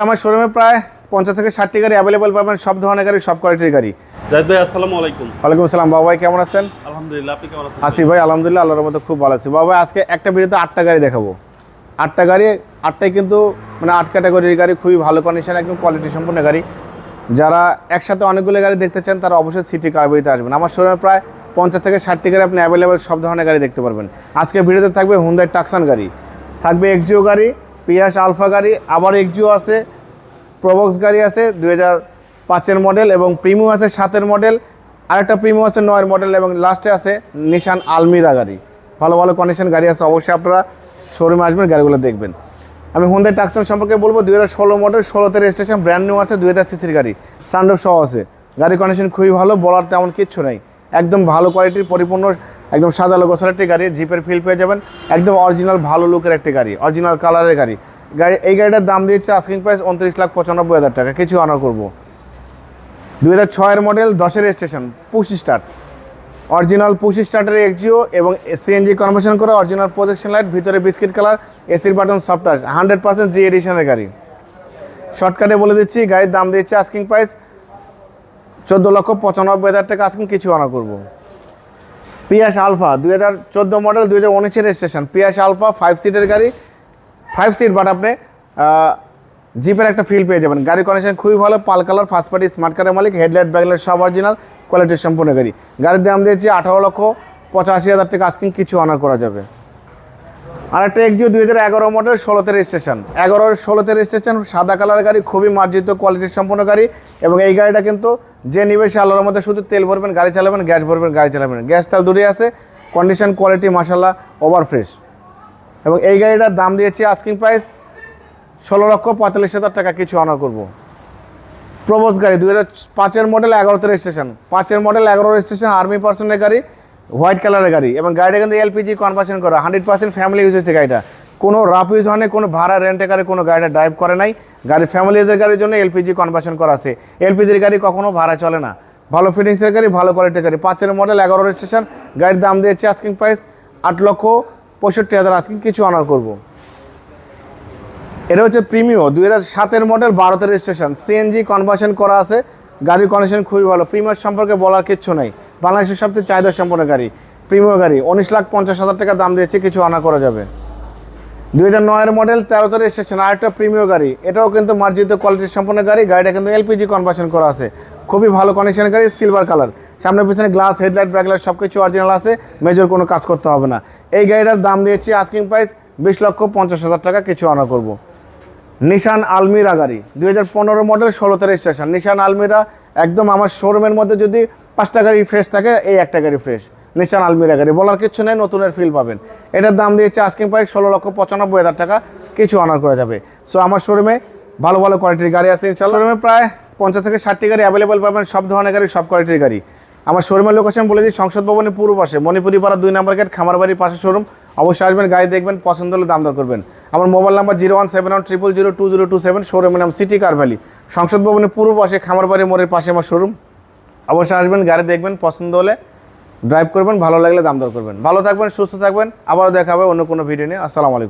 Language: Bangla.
আমার শোরুমে প্রায় 50 থেকে 60টি গাড়ি অ্যাভেলেবল পাবেন, সব ধরনের গাড়ি, সব কোয়ালিটির গাড়ি। জাহিদ ভাই আসসালামু আলাইকুম। ওয়ালাইকুম আসসালাম। বাবা ভাই কেমন আছেন? আলহামদুলিল্লাহ, আপনি কেমন আছেন? আসি ভাই আলহামদুলিল্লাহ, আল্লাহর মতো খুব ভালো আছি। বাবা ভাই আজকে একটা ভিডিওতে 8টা গাড়ি দেখাবো। 8টা গাড়ি, 8টাই কিন্তু মানে 8 ক্যাটাগরির গাড়ি, খুবই ভালো কন্ডিশন, একদম কোয়ালিটি সম্পন্ন গাড়ি। যারা একসাথে অনেকগুলো গাড়ি দেখতে চান তারা অবশ্যই সিটি কারবারিতে আসবেন। আমার শোরুমে প্রায় 50 থেকে 60টি গাড়ি আপনি অ্যাভেলেবেল সব ধরনের গাড়ি দেখতে পারবেন। আজকে ভিডিওতে থাকবে হুন্ডাই টাকসান গাড়ি, থাকবে এক্সিও গাড়ি, পিয়াস আলফা গাড়ি, আবার এক্সিও আছে, প্রবক্স গাড়ি আছে 2005-এর মডেল, এবং প্রিমিও আছে 7-এর মডেল, আরেকটা প্রিমিও আছে 9-এর মডেল, এবং লাস্টে আছে নিশান আলমিরা গাড়ি। ভালো ভালো কন্ডিশন গাড়ি আছে, অবশ্যই আপনারা শোরুমে আসবেন, গাড়িগুলো দেখবেন। আমি হুন্ডাই টাকসান সম্পর্কে বলবো। 2016 মডেল, 16তে রেজিস্ট্রেশন, ব্র্যান্ড নিউ আছে, 2000 সিসির গাড়ি, সানরুফ সহ আছে। গাড়ির কন্ডিশন খুবই ভালো, বলার তেমন কিচ্ছু নেই, একদম ভালো কোয়ালিটির, পরিপূর্ণ একদম সাদা গোছার একটি গাড়ি। জিপের ফিল পেয়ে যাবেন, একদম অরিজিনাল ভালো লুকের একটি গাড়ি, অরিজিনাল কালারের গাড়ি। এই গাড়িটার দাম দিয়েছে আস্কিং প্রাইস 29,95,000 টাকা, কিছু অনার করবো। 2006-এর মডেল, 10-এর registration, push start, original push স্টার্টের এক্সিও এবং সিএনজি কনভার্সন করা, অরিজিনাল প্রজেকশন লাইট, ভিতরে বিস্কিট কালার, এসির বাটন, সফট টাচ, 100% জি এডিশনের গাড়ি। শর্টকাটে বলে দিচ্ছি, গাড়ির দাম দিয়েছে আস্কিং প্রাইস 14,95,000 টাকা, আস্কিং, কিছু অনার করবো। পিয়াস আলফা 2014 মডেল, 2019-এর রেজিস্ট্রেশন, পিয়াস আলফা 5 সিটের গাড়ি, 5 সিট, বাট আপনি জিপের একটা ফিল পেয়ে যাবেন। গাড়ির কন্ডিশন খুবই ভালো, পাল কালার, ফার্স্ট পার্টি, স্মার্ট কার্ডের মালিক, হেডলাইট ব্যাকলাইট সব অরিজিনাল, কোয়ালিটির সম্পূর্ণ গাড়ি। গাড়ির দাম দিয়েছি 18,85,000 টাকা, আস্কিং, কিছু অনার করা যাবে। আর একটা এক্সিও 2011 মডেল, 16তে রেজিস্ট্রেশন, 11-16তে রেজিস্ট্রেশন, সাদা কালার গাড়ি, খুবই মার্জিত কোয়ালিটির সম্পূর্ণ গাড়ি। এবং এই গাড়িটা কিন্তু যে নিবে সে আল্লাহর মধ্যে শুধু তেল ভরবেন, গাড়ি চালাবেন, গ্যাস ভরবেন, গাড়ি চালাবেন। গ্যাস তেল দূরে আছে, কন্ডিশন কোয়ালিটি মাশাআল্লাহ ওভার ফ্রেশ। এবং এই গাড়িটার দাম দিয়েছি আস্কিং প্রাইস 16,45,000 টাকা, কিছু অনার করবো। প্রবক্স গাড়ি 2005-এর মডেল, 11তে রেজিস্ট্রেশন, 5-এর মডেল, 11 রেজিস্ট্রেশন, আর্মি পার্সনের গাড়ি, হোয়াইট কালারের গাড়ি। এবং গাড়িটা কিন্তু এলপিজি কনভার্সন করা, 100% ফ্যামিলি ইউজ হচ্ছে গাড়িটা, কোনো রাফ ইউজ হয় না, কোনো ভাড়া রেন্টে গাড়ি কোনো গাড়িটা ড্রাইভ করে নাই। গাড়ি ফ্যামিলি ইউজের গাড়ির জন্য এলপিজি কনভার্সন করা আছে। এলপিজির গাড়ি কখনো ভাড়া চলে না, ভালো ফিটিংসের গাড়ি, ভালো কোয়ালিটির গাড়ি। 5-এর মডেল, 11 রেজিস্ট্রেশন, গাড়ির দাম দিয়েছে আস্কিং প্রাইস 8,65,000, আস্কিং, কিছু অনার করবো। এটা হচ্ছে প্রিমিও 2007-এর মডেল, 12তে রেজিস্ট্রেশন, সিএনজি কনভার্সন করা আছে। গাড়ির কন্ডিশন খুবই ভালো, প্রিমিয়ার সম্পর্কে বলার কিচ্ছু নেই, বাংলাদেশের সবচেয়ে চাহিদা সম্পন্ন গাড়ি, প্রিমিয় গাড়ি। 19,50,000 টাকা দাম দিয়েছে, কিছু অনার করা যাবে। 2009-এর মডেল, 13তে রেজিস্ট্রেশন, আরেকটা প্রিমিয় গাড়ি, এটাও কিন্তু মার্জিত কোয়ালিটির সম্পন্ন গাড়ি। গাড়িটা কিন্তু এলপিজি কনভার্সন করা আছে, খুবই ভালো কন্ডিশনের গাড়ি, সিলভার কালার, সামনে পিছনে গ্লাস, হেডলাইট, ব্যাকলাইট সব কিছু অরিজিনাল আছে, মেজর কোনো কাজ করতে হবে না। এই গাড়িটার দাম দিয়েছি আস্কিং প্রাইস 20,50,000 টাকা, কিছু অনার করবো। নিশান আলমিরা গাড়ি 2015 মডেল, 16তে রেজিস্ট্রেশন, নিশান আলমিরা, একদম আমার শোরুমের মধ্যে যদি 5টা গাড়ি ফ্রেশ থাকে, এই একটা গাড়ি ফ্রেশ, নিশান আলমিরা গাড়ি, বলার কিছু নেই, নতুনের ফিল পাবেন। এটার দাম দিয়েছে আস্কিং প্রাইস 16,95,000 টাকা, কিছু অনার করা যাবে। সো আমার শোরুমে ভালো ভালো কোয়ালিটির গাড়ি আছে ইনশাআল্লাহ। শোরুমে প্রায় 50 থেকে 60টি গাড়ি অ্যাভেলেবল পাবেন, সব ধরনের গাড়ি, সব কোয়ালিটির গাড়ি। আমার শোরুমের লোকেশন বলে দিই, সংসদ ভবনের পূর্ব পাশে, মণিপুরি পাড়া 2 নম্বর গেট, খামারবাড়ির পাশে শোরুম। অবশ্যই আসবেন, গাড়ি দেখবেন, পছন্দ হলে দাম দর করবেন। আমার মোবাইল নাম্বার 01710002027, শোরুমের নাম সিটি কার ভ্যালি, সংসদ ভবনের পূর্ব পাশে, খামারবাড়ি মোড়ের পাশে আমার শোরুম। অবশ্যই আসবেন, গাড়ি দেখবেন, পছন্দ হলে ড্রাইভ করবেন, ভালো লাগলে দাম দর করবেন। ভালো থাকবেন, সুস্থ থাকবেন, আবারও দেখা হবে অন্য কোনো ভিডিও নিয়ে। আসসালামু আলাইকুম।